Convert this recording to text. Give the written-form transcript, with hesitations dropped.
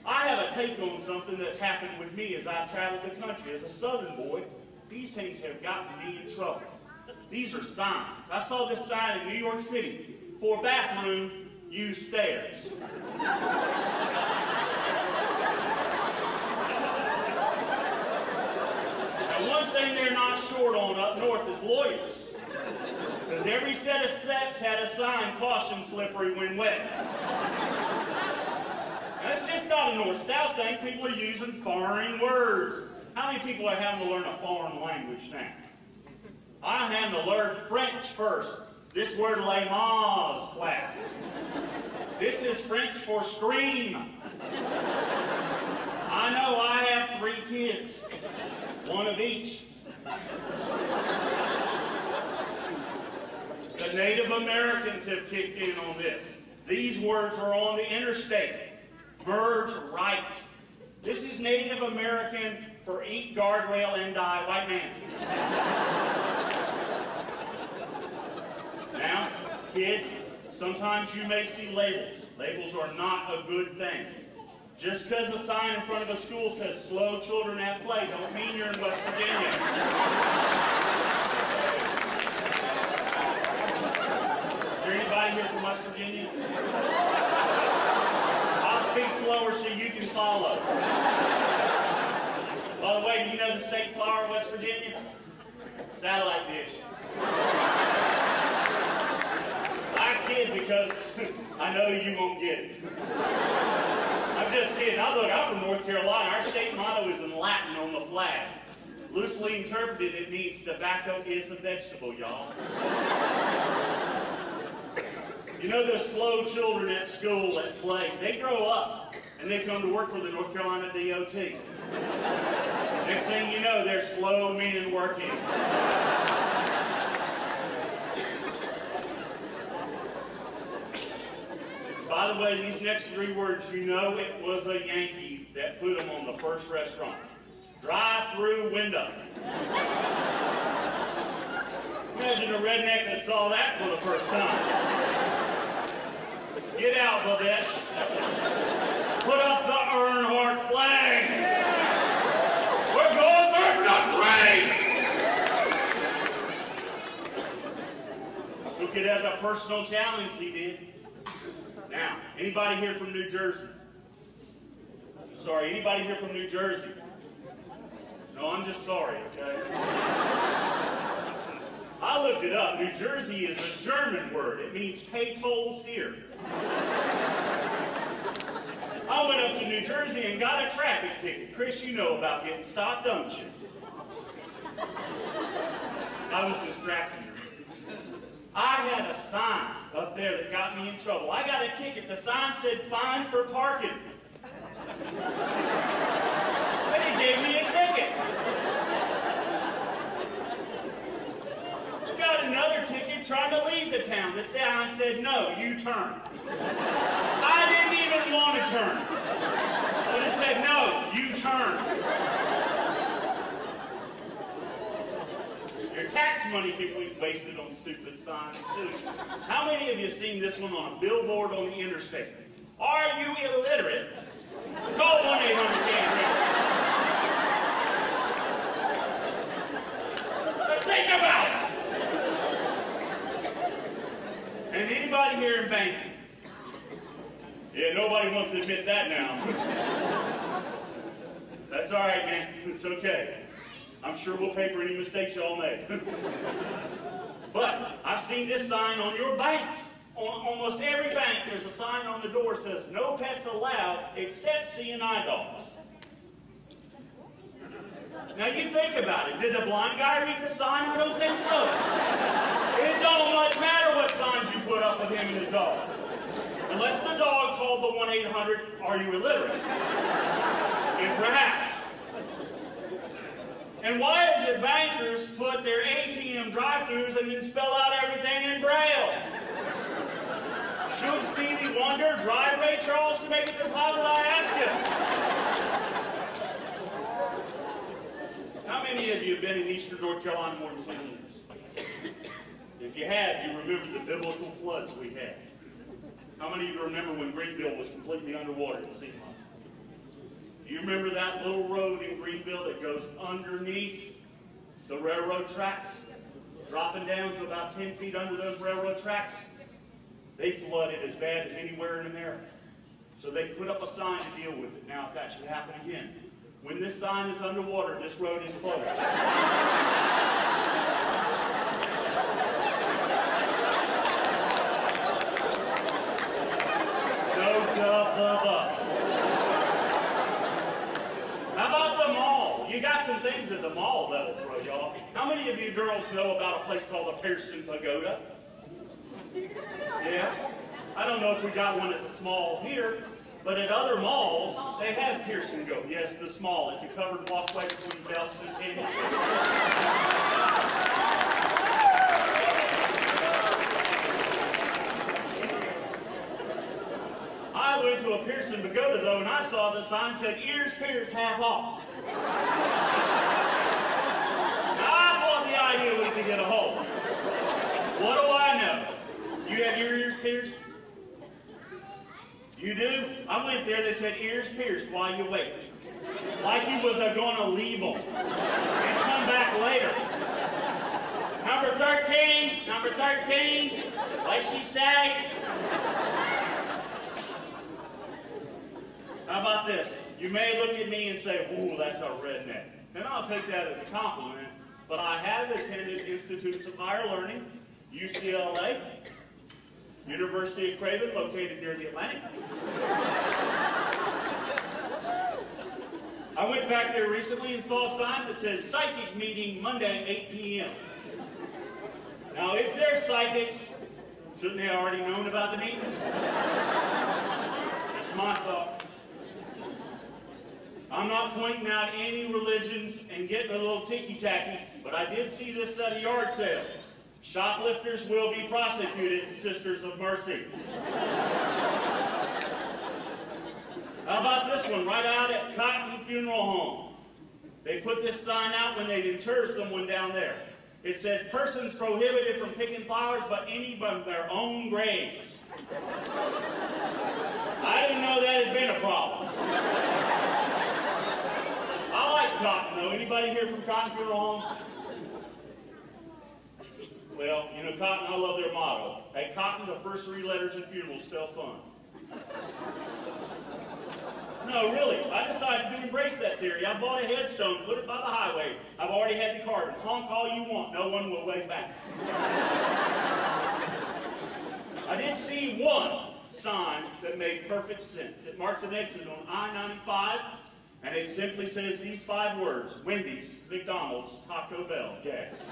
I have a take on something that's happened with me as I've traveled the country. As a southern boy, these things have gotten me in trouble. These are signs. I saw this sign in New York City. For bathroom, use stairs. Now, one thing they're not short on up north is lawyers. Because every set of steps had a sign, caution slippery when wet. That's just not a north-south thing. People are using foreign words. How many people are having to learn a foreign language now? I had to learn French first. This word, les mas, class. This is French for scream. I know I have 3 kids, one of each. The Native Americans have kicked in on this. These words are on the interstate. Merge right. This is Native American for eat guardrail and die white man. Now, kids, sometimes you may see labels. Labels are not a good thing. Just because a sign in front of a school says slow children at play don't mean you're in West Virginia. Is there anybody here from West Virginia? I'll speak slower so you can follow. By the way, do you know the state flower of West Virginia? Satellite dish. I kid because I know you won't get it. I'm just kidding. I'm from North Carolina. Our state motto is in Latin on the flag. Loosely interpreted, it means tobacco is a vegetable, y'all. You know those slow children at school that play, they grow up and they come to work for the North Carolina DOT. Next thing you know, they're slow men working. By the way, these next 3 words, you know it was a Yankee that put them on the first restaurant. Drive-through window. Imagine a redneck that saw that for the first time. Get out, Babette. Put up the Earnhardt flag. We're going through for the 3. Took it as a personal challenge, he did. Now, anybody here from New Jersey? Sorry, anybody here from New Jersey? No, I'm just sorry, okay? I looked it up. New Jersey is a German word. It means pay tolls here. I went up to New Jersey and got a traffic ticket. Chris, you know about getting stopped, don't you? I was distracted. I had a sign up there that got me in trouble. I got a ticket. The sign said, fine for parking. But he gave me a ticket. I got another ticket trying to leave the town. The sign said, no, you turn. I didn't even want to turn. But it said, no, you turn. Your tax money can be wasted on stupid signs, too. How many of you have seen this one on a billboard on the interstate? Are you illiterate? Call 1-800-CAN-READ. Let's think about it. And anybody here in banking? Yeah, nobody wants to admit that now. That's all right, man. It's okay. I'm sure we'll pay for any mistakes y'all make. But I've seen this sign on your banks. On almost every bank, there's a sign on the door that says, no pets allowed except C&I dogs. Now you think about it. Did the blind guy read the sign? I don't think so. It don't much matter what signs you put up with him and his dog. Unless the dog called the 1-800, are you illiterate? And perhaps. And why is it bankers put their ATM drive-thrus and then spell out everything in Braille? Should Stevie Wonder drive Ray Charles to make a deposit, I ask you? How many of you have been in Eastern North Carolina more than 10 years? If you have, you remember the biblical floods we had. How many of you remember when Greenville was completely underwater, it seemed like? Do you remember that little road in Greenville that goes underneath the railroad tracks, dropping down to about 10 feet under those railroad tracks? They flooded as bad as anywhere in America. So they put up a sign to deal with it. Now, if that should happen again, when this sign is underwater, this road is closed. How about the mall? You got some things at the mall that'll throw y'all. How many of you girls know about a place called the Pearson Pagoda? Yeah? I don't know if we got one at the small here, but at other malls, they have Pearson Go. Yes, the small. It's a covered walkway between Phelps and Penny. I went to a Pearson Pagoda, though, and I saw the sign said, "Ears pierced, half off." Now, I thought the idea was to get a hold. What do I know? You have your ears pierced? You do? I went there, they said, "Ears pierced while you wait." Like you was going to leave them and come back later. Number 13, number 13, what she say? How about this? You may look at me and say, "Ooh, that's a redneck." And I'll take that as a compliment, but I have attended Institutes of Higher Learning, UCLA, University of Craven, located near the Atlantic. I went back there recently and saw a sign that said, "Psychic meeting Monday, 8 p.m. Now, if they're psychics, shouldn't they already known about the meeting? That's my thought. I'm not pointing out any religions and getting a little ticky-tacky, but I did see this at a yard sale. Shoplifters will be prosecuted, Sisters of Mercy. How about this one, right out at Cotton Funeral Home? They put this sign out when they'd inter someone down there. It said, "Persons prohibited from picking flowers but any from their own graves." I didn't know that had been a problem. I like Cotton, though. Anybody here from Cotton Funeral Home? Well, you know, Cotton, I love their motto. At Cotton, the first 3 letters in funerals spell fun. No, really, I decided to embrace that theory. I bought a headstone, put it by the highway. I've already had the card. Honk all you want. No one will wave back. I did see one sign that made perfect sense. It marks an exit on I-95, and it simply says these 5 words: Wendy's, McDonald's, Taco Bell, gas.